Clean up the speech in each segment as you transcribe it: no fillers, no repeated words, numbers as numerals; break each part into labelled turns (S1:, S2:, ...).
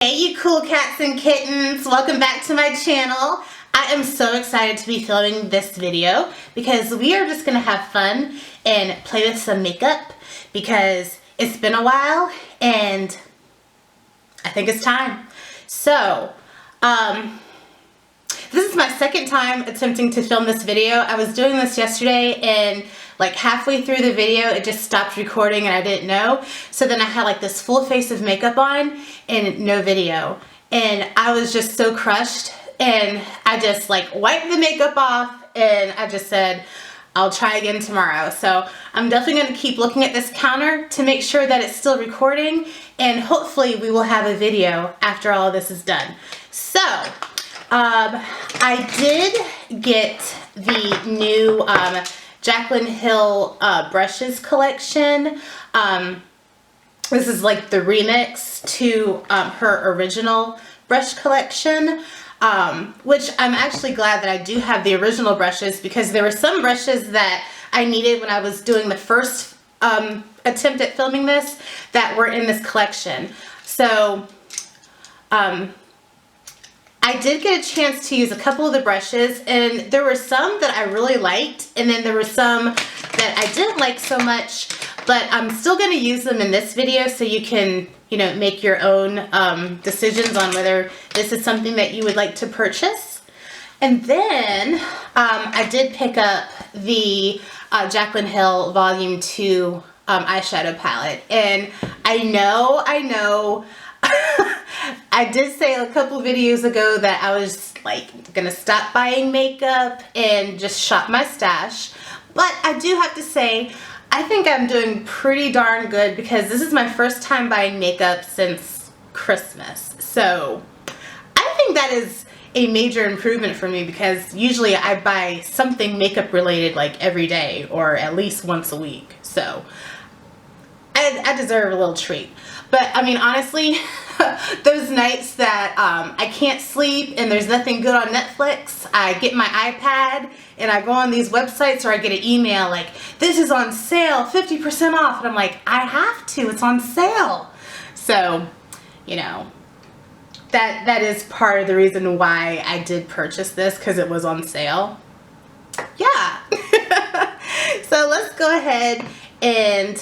S1: Hey you cool cats and kittens, welcome back to my channel. I am so excited to be filming this video because we are just gonna have fun and play with some makeup because it's been a while and I think it's time. So, this is my second time attempting to film this video. I was doing this yesterday and like halfway through the video it just stopped recording and I didn't know. So then I had like this full face of makeup on and no video. And I was just so crushed and I just like wiped the makeup off and I just said, I'll try again tomorrow. So I'm definitely going to keep looking at this counter to make sure that it's still recording and hopefully we will have a video after all of this is done. So I did get the new Jaclyn Hill brushes collection. This is like the remix to her original brush collection, which I'm actually glad that I do have the original brushes because there were some brushes that I needed when I was doing the first attempt at filming this that were in this collection. So I did get a chance to use a couple of the brushes and there were some that I really liked and then there were some that I didn't like so much, but I'm still going to use them in this video so you can, you know, make your own decisions on whether this is something that you would like to purchase. And then I did pick up the Jaclyn Hill Volume 2 eyeshadow palette and I know I did say a couple videos ago that I was like gonna stop buying makeup and just shop my stash, but I do have to say I think I'm doing pretty darn good because this is my first time buying makeup since Christmas. So I think that is a major improvement for me because usually I buy something makeup related like every day or at least once a week. So I deserve a little treat. But I mean, honestly, those nights that I can't sleep and there's nothing good on Netflix, I get my iPad and I go on these websites or I get an email like, this is on sale, 50% off. And I'm like, I have to, it's on sale. So, you know, that is part of the reason why I did purchase this because it was on sale. Yeah. So let's go ahead and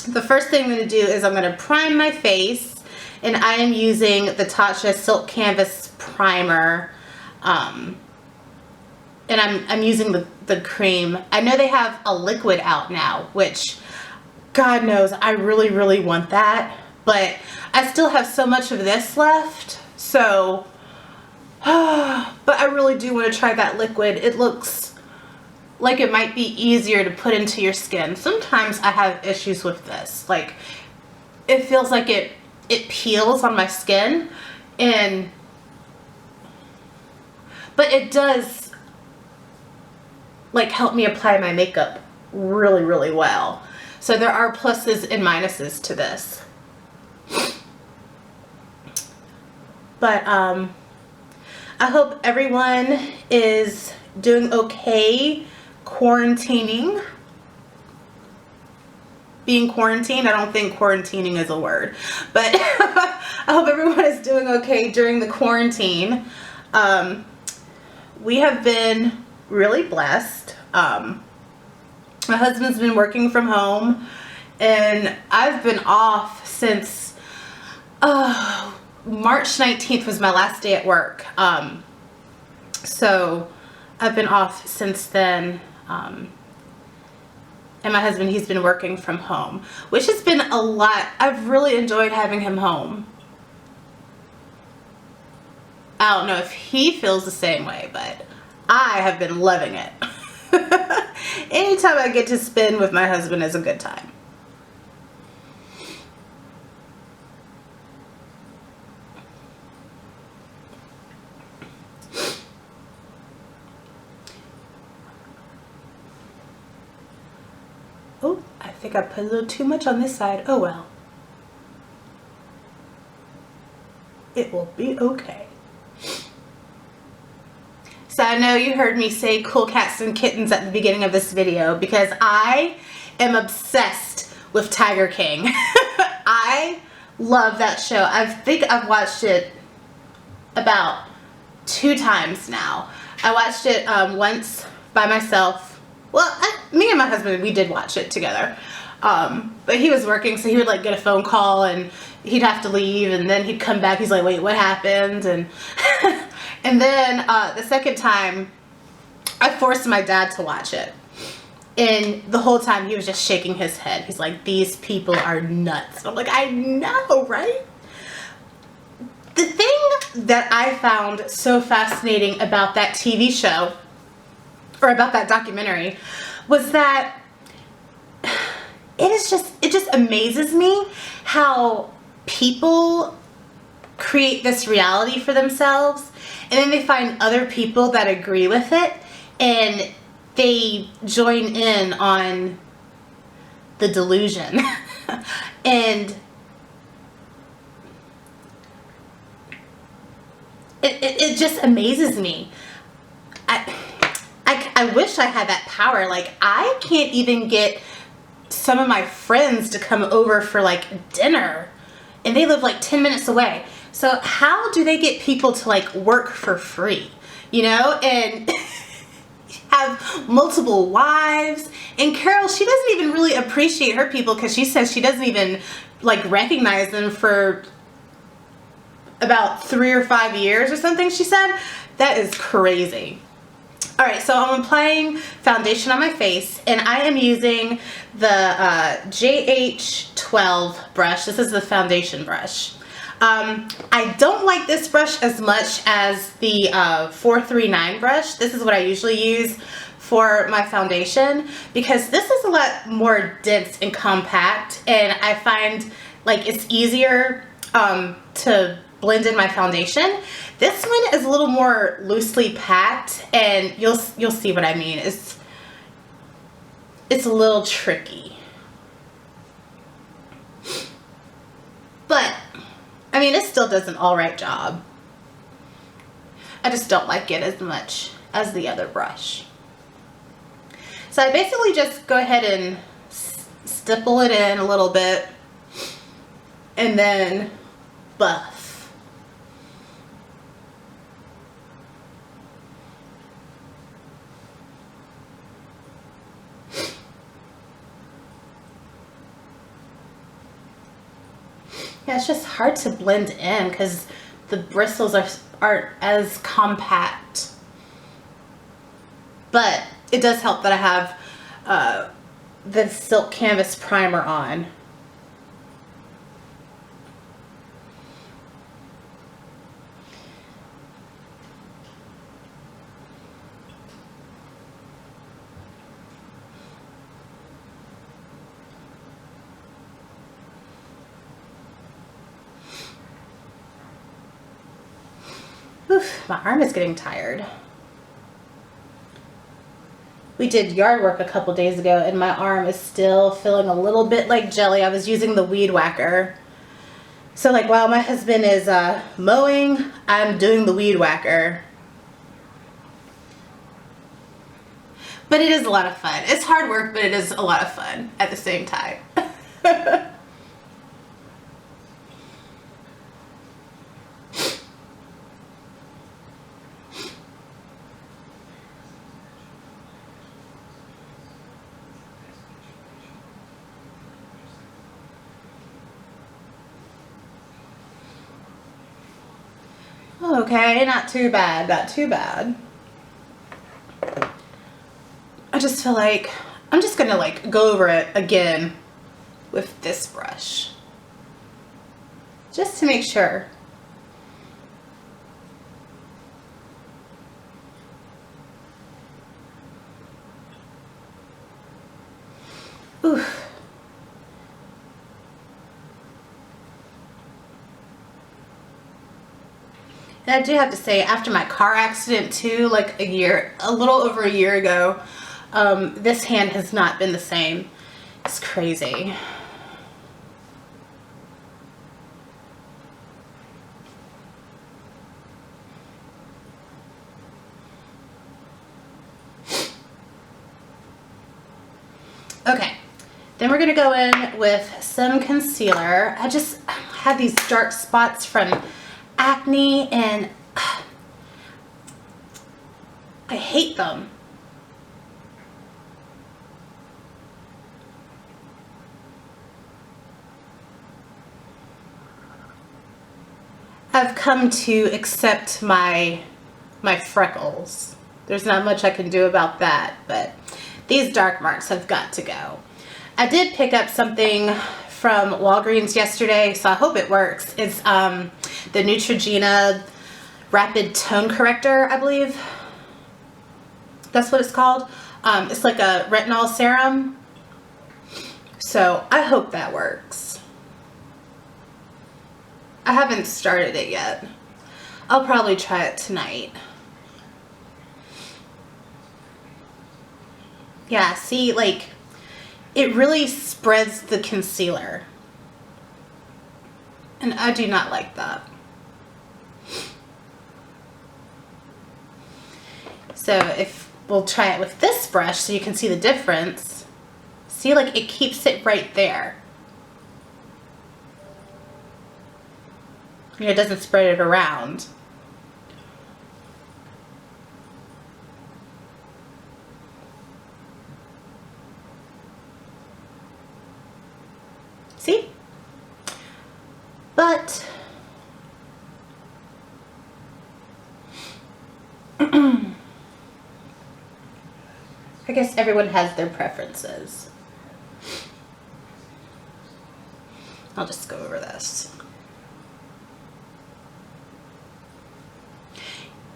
S1: the first thing I'm going to do is I'm going to prime my face and I am using the Tatcha Silk Canvas Primer and I'm using the cream. I know they have a liquid out now, which God knows I really want that, but I still have so much of this left, so but I really do want to try that liquid. It looks like it might be easier to put into your skin. Sometimes I have issues with this. Like, it feels like it peels on my skin, but it does like help me apply my makeup really well. So there are pluses and minuses to this. But I hope everyone is doing okay quarantining. Being quarantined, I don't think quarantining is a word, but I hope everyone is doing okay during the quarantine. We have been really blessed. My husband's been working from home and I've been off since March 19th was my last day at work. So I've been off since then. And my husband, he's been working from home, which has been a lot. I've really enjoyed having him home. I don't know if he feels the same way, but I have been loving it. Anytime I get to spend with my husband is a good time. Oh, I think I put a little too much on this side. Oh well. It will be okay. So I know you heard me say cool cats and kittens at the beginning of this video because I am obsessed with Tiger King. I love that show. I think I've watched it about 2 times now. I watched it once by myself. Well, me and my husband, we did watch it together. But he was working, so he would like get a phone call and he'd have to leave, and then he'd come back. He's like, wait, what happened? And and then the second time, I forced my dad to watch it. And the whole time he was just shaking his head. He's like, these people are nuts. I'm like, I know, right? The thing that I found so fascinating about that TV show, or about that documentary, was that it just amazes me how people create this reality for themselves, and then they find other people that agree with it, and they join in on the delusion. And it just amazes me. I wish I had that power. Like, I can't even get some of my friends to come over for like dinner, and they live like 10 minutes away. So how do they get people to like work for free, you know, and have multiple wives? And Carol, she doesn't even really appreciate her people, because she says she doesn't even like recognize them for about 3 or 5 years or something, she said. That is crazy. All right, so I'm applying foundation on my face, and I am using the JH12 brush. This is the foundation brush. I don't like this brush as much as the 439 brush. This is what I usually use for my foundation, because this is a lot more dense and compact, and I find like it's easier to blend in my foundation. This one is a little more loosely packed, and you'll see what I mean. It's a little tricky, but I mean, it still does an alright job. I just don't like it as much as the other brush. So I basically just go ahead and stipple it in a little bit, and then buff. Yeah, it's just hard to blend in because the bristles aren't as compact. But it does help that I have the Silk Canvas primer on. Oof, my arm is getting tired. We did yard work a couple days ago, and my arm is still feeling a little bit like jelly. I was using the weed whacker. So like while my husband is mowing, I'm doing the weed whacker. But it is a lot of fun. It's hard work, but it is a lot of fun at the same time. Okay, not too bad, not too bad. I just feel like I'm just gonna like go over it again with this brush, just to make sure. Oof. And I do have to say, after my car accident too, like a little over a year ago, this hand has not been the same. It's crazy. Okay, then we're gonna go in with some concealer. I have these dark spots from acne, and I hate them. I've come to accept my freckles. There's not much I can do about that, but these dark marks have got to go. I did pick up something from Walgreens yesterday, so I hope it works. It's the Neutrogena Rapid Tone Corrector, I believe. That's what it's called. It's like a retinol serum. So I hope that works. I haven't started it yet. I'll probably try it tonight. Yeah, see, like, it really spreads the concealer. And I do not like that. So if we'll try it with this brush so you can see the difference. See, like, it keeps it right there. You know, it doesn't spread it around. See? But I guess everyone has their preferences. I'll just go over this.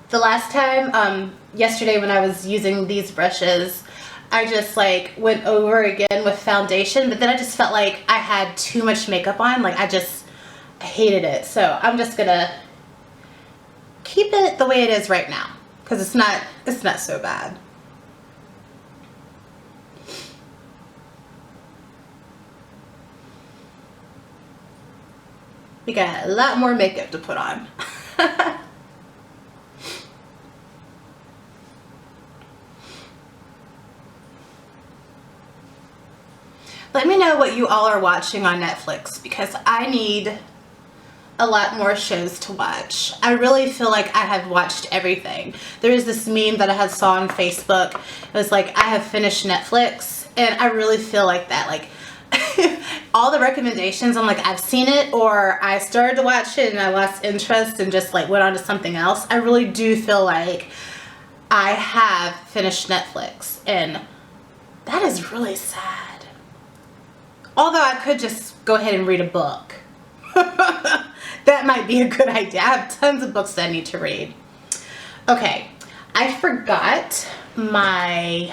S1: The last time, yesterday when I was using these brushes, I just like went over again with foundation, but then I just felt like I had too much makeup on. Like I hated it. So I'm just gonna keep it the way it is right now, because it's not so bad. We got a lot more makeup to put on. Let me know what you all are watching on Netflix, because I need a lot more shows to watch. I really feel like I have watched everything. There is this meme that I had saw on Facebook. It was like, I have finished Netflix, and I really feel like that. Like all the recommendations, I'm like, I've seen it, or I started to watch it and I lost interest and just like went on to something else. I really do feel like I have finished Netflix, and that is really sad. Although I could just go ahead and read a book. That might be a good idea. I have tons of books that I need to read. Okay, I forgot my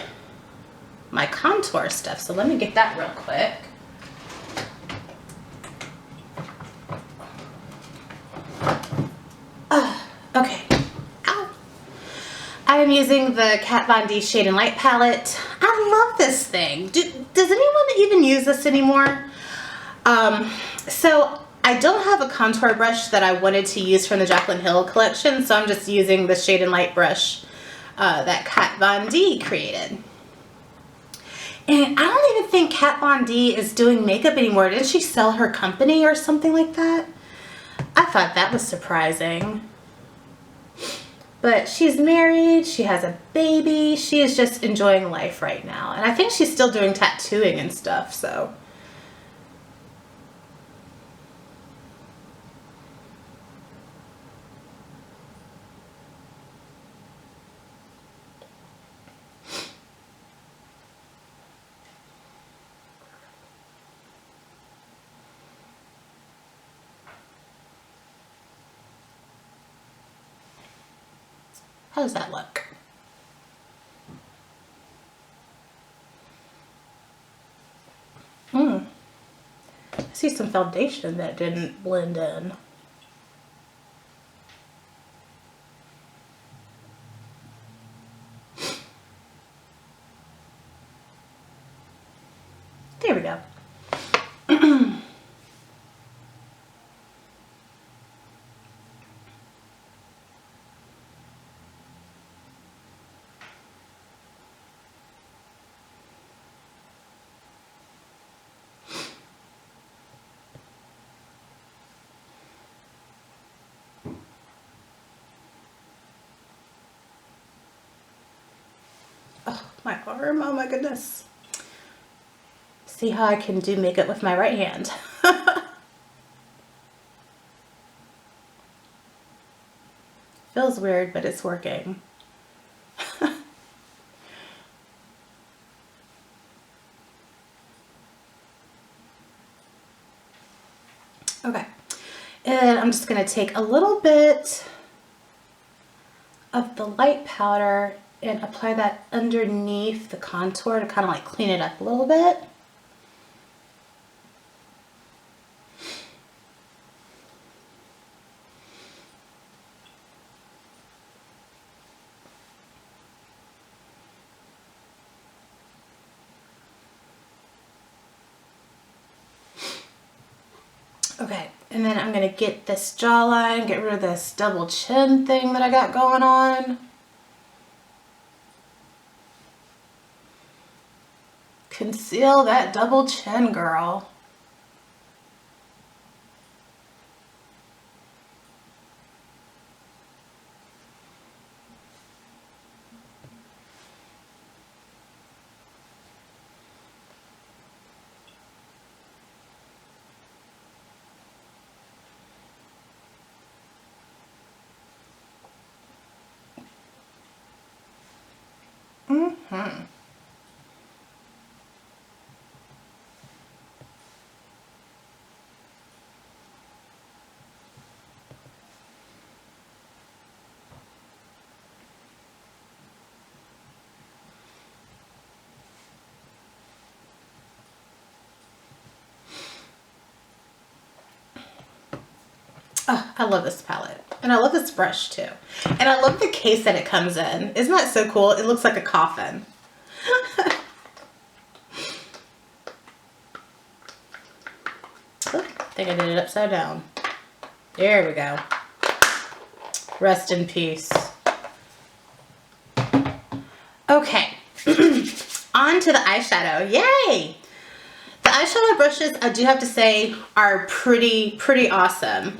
S1: contour stuff, so let me get that real quick. Okay. Ow. I am using the Kat Von D Shade and Light palette. I love this thing. Does anyone even use this anymore? So I don't have a contour brush that I wanted to use from the Jaclyn Hill collection, so I'm just using the Shade and Light brush that Kat Von D created. And I don't even think Kat Von D is doing makeup anymore. Didn't she sell her company or something like that? I thought that was surprising. But she's married, she has a baby, she is just enjoying life right now. And I think she's still doing tattooing and stuff, so. How does that look? I see some foundation that didn't blend in. There we go. my arm, oh my goodness. See how I can do makeup with my right hand. Feels weird, but it's working. Okay, and I'm just gonna take a little bit of the light powder and apply that underneath the contour to kind of like clean it up a little bit. Okay, and then I'm gonna get this jawline, get rid of this double chin thing that I got going on. Conceal that double chin, girl. Mm-hmm. Oh, I love this palette. And I love this brush too. And I love the case that it comes in. Isn't that so cool? It looks like a coffin. I think I did it upside down. There we go. Rest in peace. Okay. On to the eyeshadow. Yay! The eyeshadow brushes, I do have to say, are pretty awesome.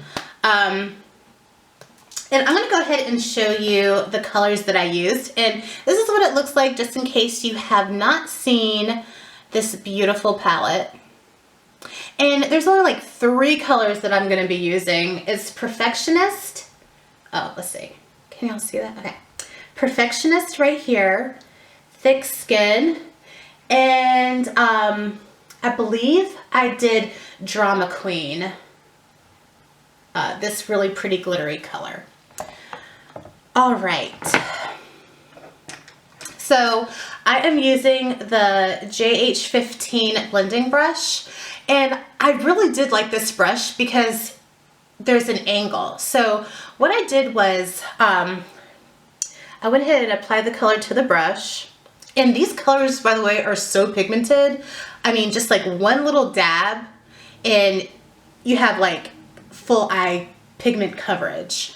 S1: And I'm going to go ahead and show you the colors that I used. And this is what it looks like just in case you have not seen this beautiful palette. And there's only like 3 colors that I'm going to be using. It's Perfectionist. Oh, let's see. Can y'all see that? Okay. Perfectionist right here. Thick Skin. And I believe I did Drama Queen. This really pretty glittery color. All right. So I am using the JH15 blending brush, and I really did like this brush because there's an angle. So what I did was I went ahead and applied the color to the brush. And these colors, by the way, are so pigmented. I mean, just like one little dab and you have like full eye pigment coverage.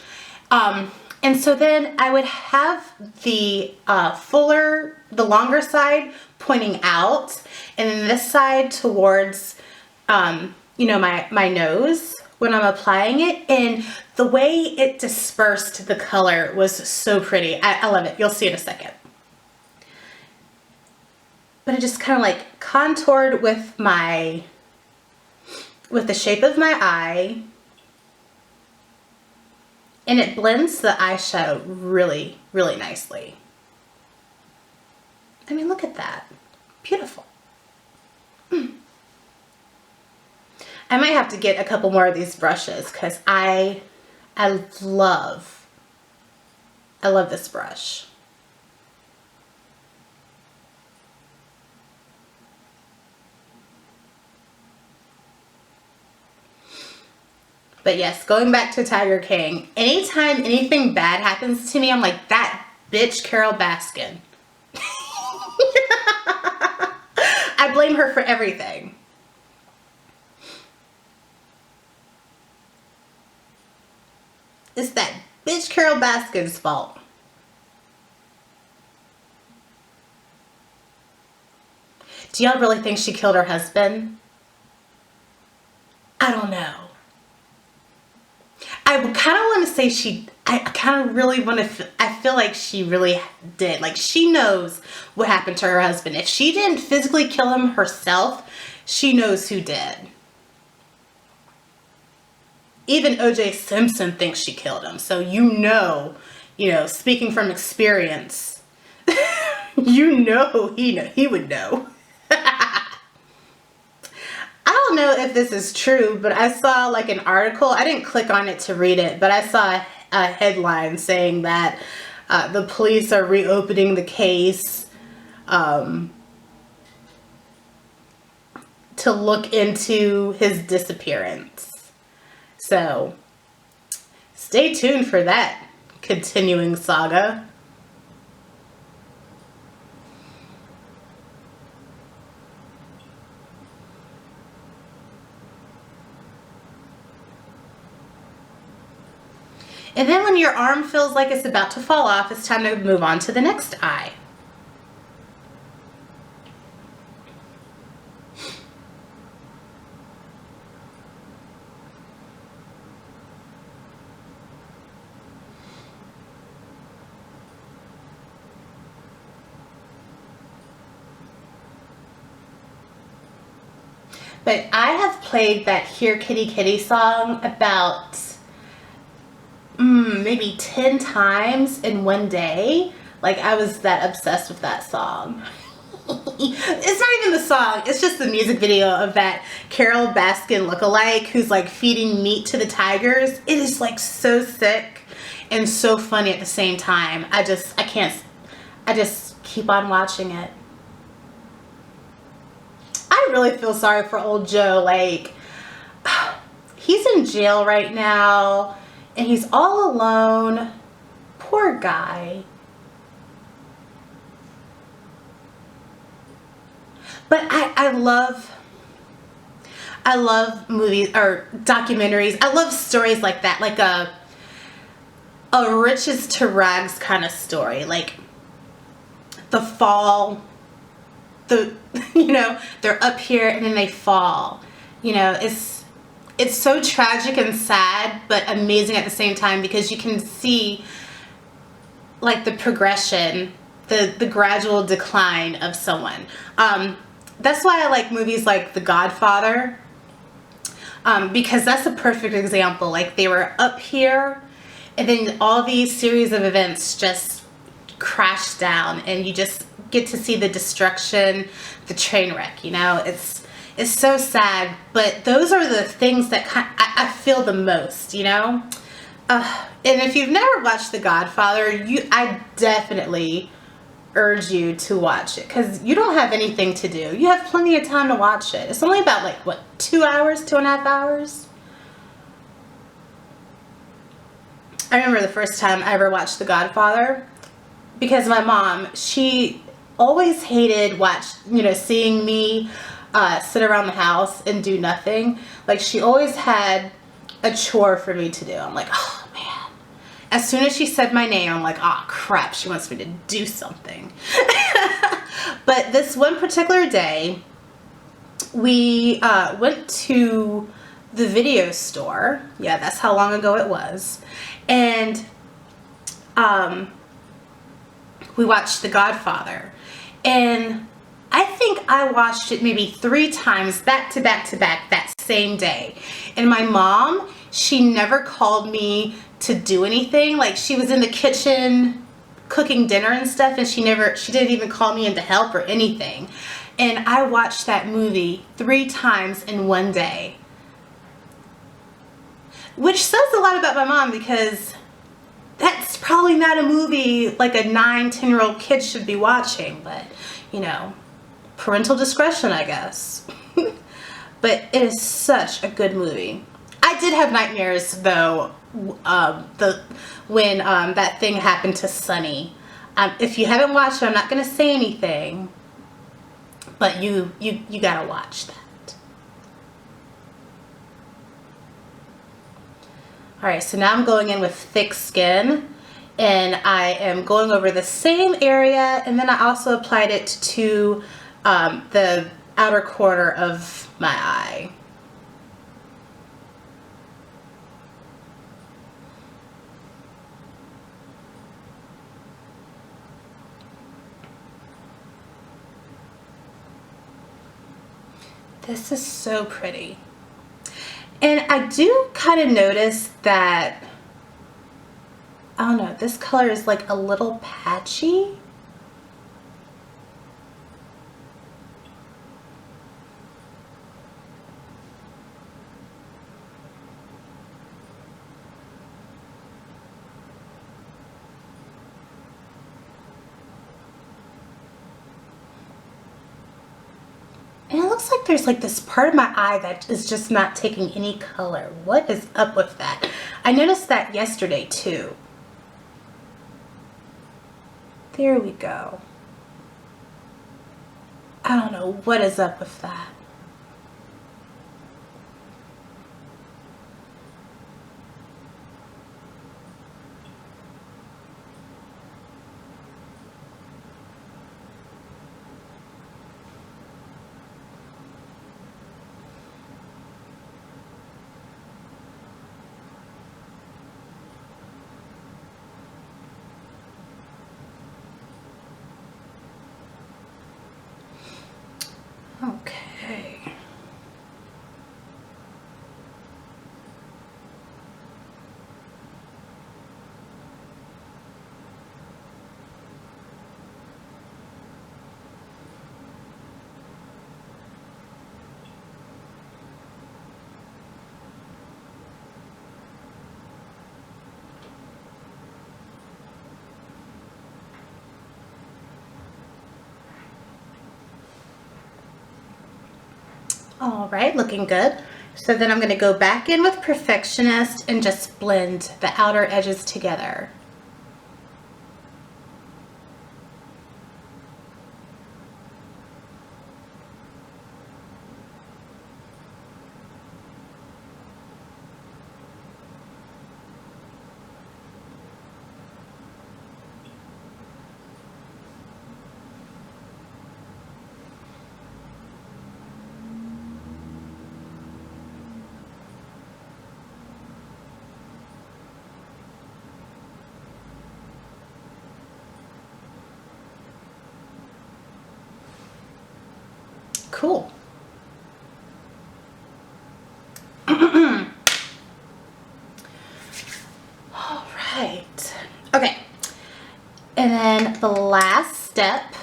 S1: And so then I would have the the longer side pointing out, and then this side towards, you know, my nose when I'm applying it. And the way it dispersed the color was so pretty. I love it. You'll see in a second. But it just kind of like contoured with the shape of my eye. And it blends the eyeshadow really, really nicely. I mean, look at that. Beautiful. I might have to get a couple more of these brushes because I love this brush. But yes, going back to Tiger King, anytime anything bad happens to me, I'm like, that bitch Carol Baskin. I blame her for everything. It's that bitch Carol Baskin's fault. Do y'all really think she killed her husband? I don't know. I kind of want to say I kind of really want to, I feel like she really did. Like, she knows what happened to her husband. If she didn't physically kill him herself, she knows who did. Even O.J. Simpson thinks she killed him. So you know, speaking from experience, you know he would know. I don't know if this is true, but I saw like an article. I didn't click on it to read it, but I saw a headline saying that the police are reopening the case to look into his disappearance. So stay tuned for that continuing saga. And then when your arm feels like it's about to fall off, it's time to move on to the next eye. But I have played that Here Kitty Kitty song about maybe 10 times in one day. Like, I was that obsessed with that song. It's not even the song, it's just the music video of that Carole Baskin lookalike who's like feeding meat to the tigers. It is like so sick and so funny at the same time. I just keep on watching it. I really feel sorry for old Joe. Like, he's in jail right now and he's all alone. Poor guy. But I love movies or documentaries. I love stories like that, like a riches to rags kind of story, like the fall. They're up here and then they fall. It's so tragic and sad, but amazing at the same time, because you can see like the progression, the gradual decline of someone. That's why I like movies like The Godfather, because that's a perfect example. Like, they were up here and then all these series of events just crashed down and you just get to see the destruction, the train wreck. It's so sad, but those are the things that I feel the most. And if you've never watched The Godfather, I definitely urge you to watch it, because you don't have anything to do. You have plenty of time to watch it. It's only about, like, what, 2 hours, 2.5 hours? I remember the first time I ever watched The Godfather, because my mom, she always hated seeing me sit around the house and do nothing. Like, she always had a chore for me to do. I'm like, oh man. As soon as she said my name, I'm like, oh crap, she wants me to do something. But this one particular day, we went to the video store. Yeah, that's how long ago it was. And we watched The Godfather. And I think I watched it maybe 3 times back to back to back that same day. And my mom, she never called me to do anything. Like, she was in the kitchen cooking dinner and stuff, and she didn't even call me in to help or anything. And I watched that movie 3 times in one day. Which says a lot about my mom, because that's probably not a movie like a 9, 10-year-old kid should be watching, but parental discretion, I guess. But it is such a good movie. I did have nightmares though, when that thing happened to Sonny. If you haven't watched it, I'm not going to say anything, but you gotta watch that. Alright, so now I'm going in with thick skin, and I am going over the same area, and then I also applied it to the outer corner of my eye. This is so pretty. And I do kind of notice that, I don't know, this color is like a little patchy. And it looks like there's like this part of my eye that is just not taking any color. What is up with that? I noticed that yesterday too. There we go. I don't know what is up with that. Okay. All right, looking good. So then I'm going to go back in with Perfectionist and just blend the outer edges together. Cool. All right. Okay. And then the last step,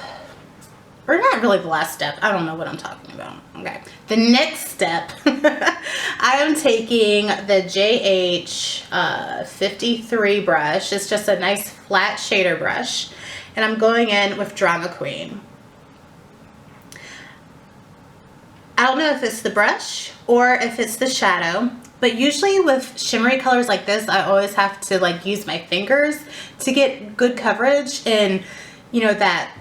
S1: or not really the last step, I don't know what I'm talking about. Okay. The next step, I am taking the JH 53 brush. It's just a nice flat shader brush. And I'm going in with Drama Queen. I don't know if it's the brush or if it's the shadow, but usually with shimmery colors like this, I always have to like use my fingers to get good coverage and, you know, that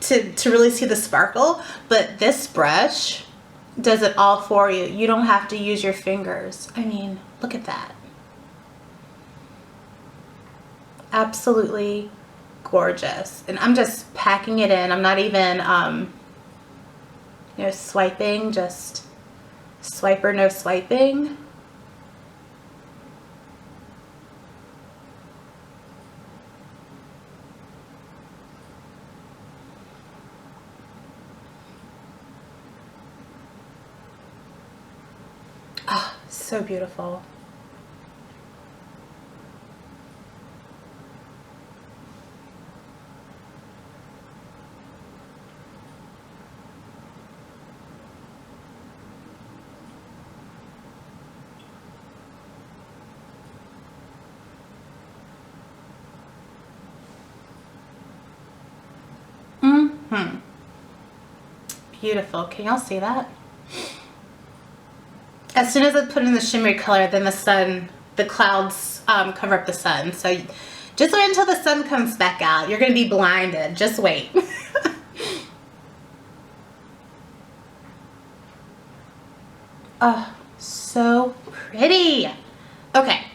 S1: to really see the sparkle. But this brush does it all for you. You don't have to use your fingers. I mean, look at that. Absolutely gorgeous. And I'm just packing it in. I'm not even, you know, swiping, just swiper, no swiping. Oh, so beautiful. Beautiful. Can y'all see that? As soon as I put in the shimmery color, then the sun, the clouds cover up the sun. So just wait until the sun comes back out. You're going to be blinded. Just wait. Oh, so pretty. Okay.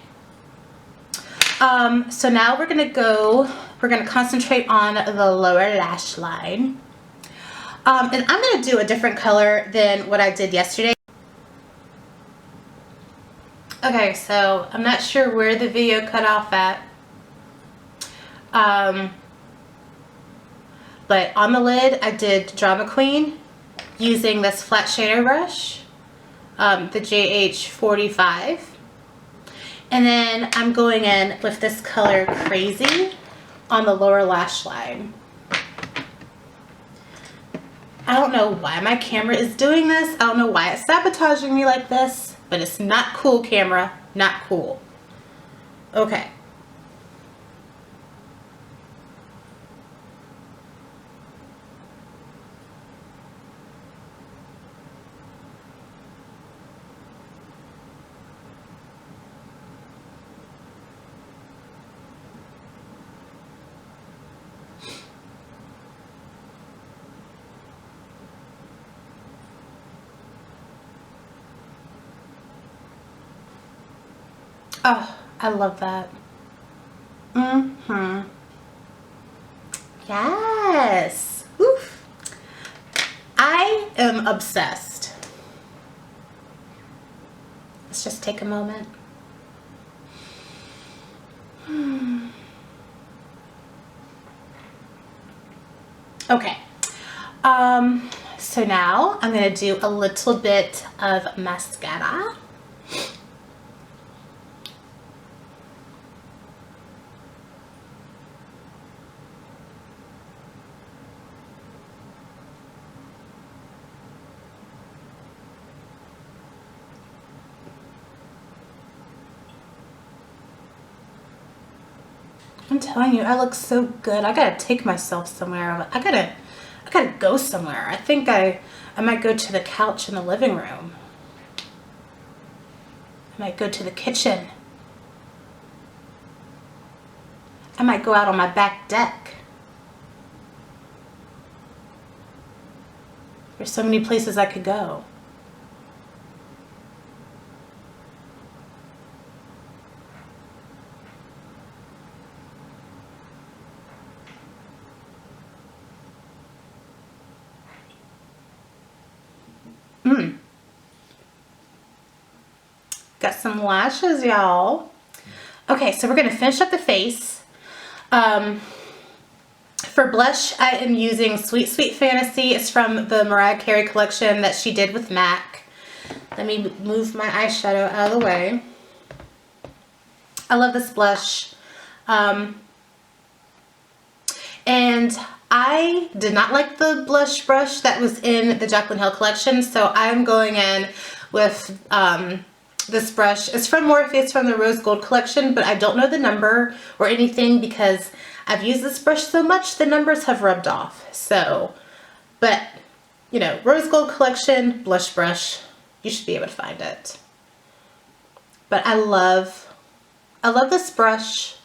S1: So now we're going to concentrate on the lower lash line. And I'm going to do a different color than what I did yesterday. Okay, so I'm not sure where the video cut off at. But on the lid, I did Drama Queen. using this flat shader brush, the JH45. And then I'm going in with this color Crazy on the lower lash line. I don't know why my camera is doing this. I don't know why it's sabotaging me like this, but it's not cool, camera. Not cool. Okay. Oh, I love that. Mm-hmm. Yes. Oof. I am obsessed. Let's just take a moment. Okay. So now I'm going to do a little bit of mascara. I'm telling you, I look so good. I gotta take myself somewhere. I gotta go somewhere. I think I might go to the couch in the living room. I might go to the kitchen. I might go out on my back deck. There's so many places I could go. Got some lashes, y'all. Okay, so we're gonna finish up the face. For blush, I am using Sweet Sweet Fantasy. It's from the Mariah Carey collection that she did with MAC. Let me move my eyeshadow out of the way. I love this blush. And I did not like the blush brush that was in the Jaclyn Hill collection, so I'm going in with this brush. It's from Morphe, it's from the Rose Gold collection, but I don't know the number or anything because I've used this brush so much the numbers have rubbed off. So, but you know, Rose Gold collection, blush brush, you should be able to find it. But I love this brush.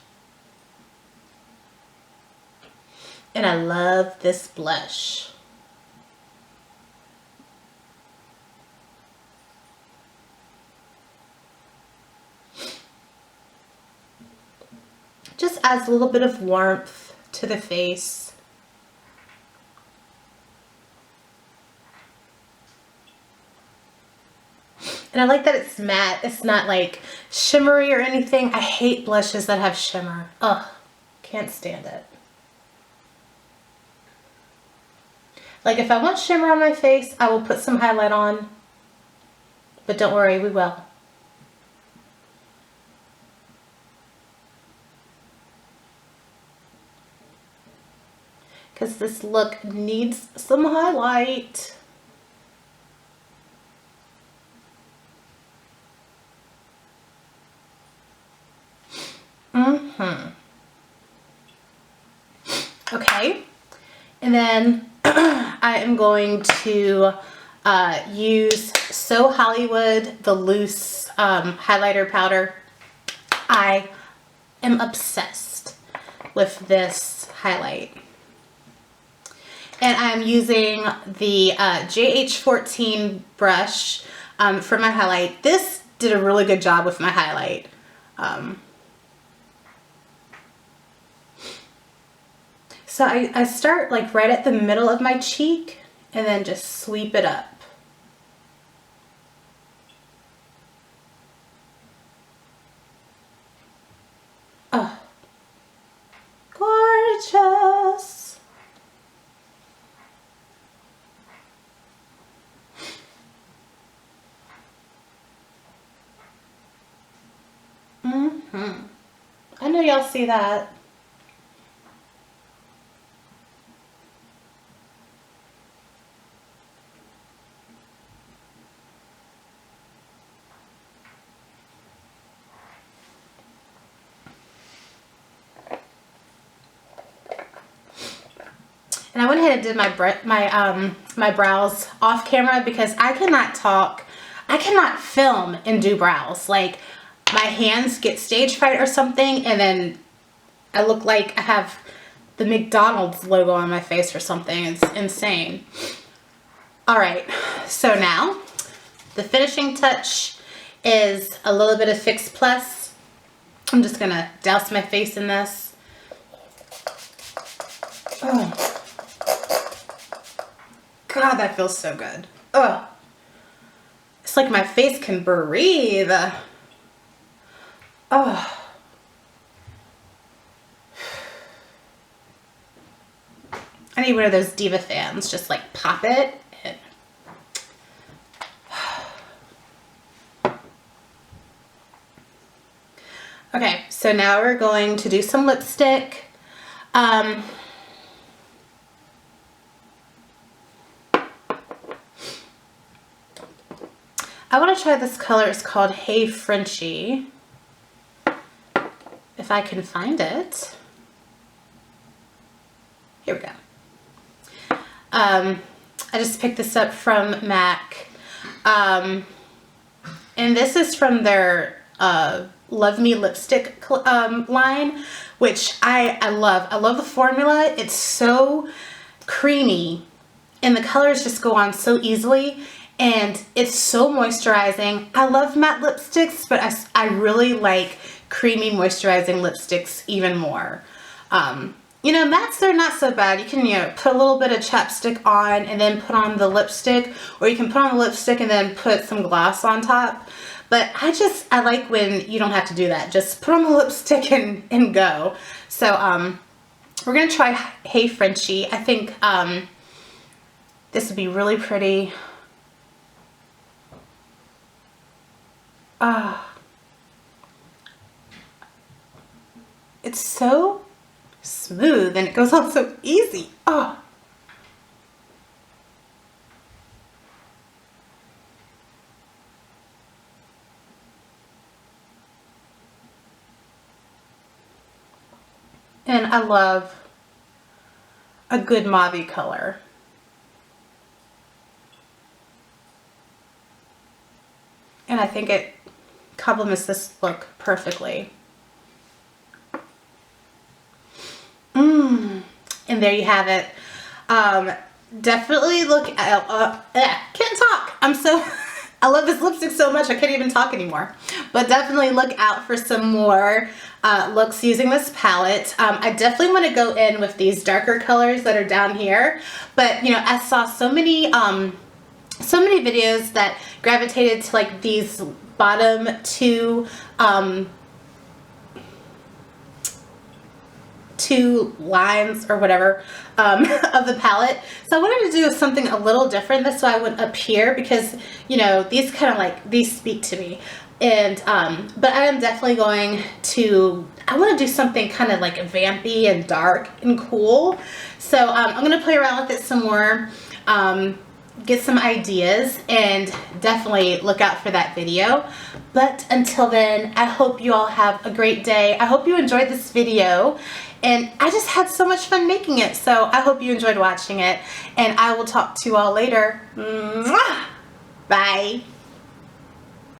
S1: And I love this blush. Just adds a little bit of warmth to the face. And I like that it's matte. It's not like shimmery or anything. I hate blushes that have shimmer. Ugh, can't stand it. Like if I want shimmer on my face, I will put some highlight on. But don't worry, we will. Because this look needs some highlight. Okay. And then I am going to use So Hollywood, the loose highlighter powder. I am obsessed with this highlight. And I'm using the JH14 brush for my highlight. This did a really good job with my highlight. So I start like right at the middle of my cheek and then just sweep it up. Oh, gorgeous. I know y'all see that. And I went ahead and did my brows off camera because I cannot talk. I cannot film and do brows. Like, my hands get stage fright or something, and then I look like I have the McDonald's logo on my face or something. It's insane. All right, so now the finishing touch is a little bit of Fix Plus. I'm just gonna douse my face in this. Oh. God, that feels so good. Ugh. It's like my face can breathe. Oh. I need one of those Diva fans. Just like pop it. And... Okay, so now we're going to do some lipstick. I want to try this color. It's called Hey Frenchie. If I can find it. Here we go. I just picked this up from MAC. And this is from their Love Me lipstick line, which I love. I love the formula. It's so creamy and the colors just go on so easily. And it's so moisturizing. I love matte lipsticks, but I really like creamy moisturizing lipsticks even more. You know, mattes, they're not so bad. You can, you know, put a little bit of chapstick on and then put on the lipstick, or you can put on the lipstick and then put some gloss on top. But I like when you don't have to do that. Just put on the lipstick and go. So, we're gonna try Hey Frenchie. I think, this would be really pretty. It's so smooth and it goes on so easy. Oh. And I love a good mauve color. And I think it complements this look perfectly. And there you have it. Definitely look at, can't talk. I love this lipstick so much I can't even talk anymore. But definitely look out for some more looks using this palette. I definitely want to go in with these darker colors that are down here. But you know, I saw so many videos that gravitated to like these bottom two lines or whatever of the palette. So I wanted to do something a little different. That's why I went up here, because you know, these kind of like, these speak to me. And but I am definitely going to, I want to do something kind of like vampy and dark and cool. So I'm going to play around with it some more, get some ideas, and definitely look out for that video. But until then, I hope you all have a great day. I hope you enjoyed this video, and I just had so much fun making it. So I hope you enjoyed watching it, and I will talk to you all later. Mwah! Bye.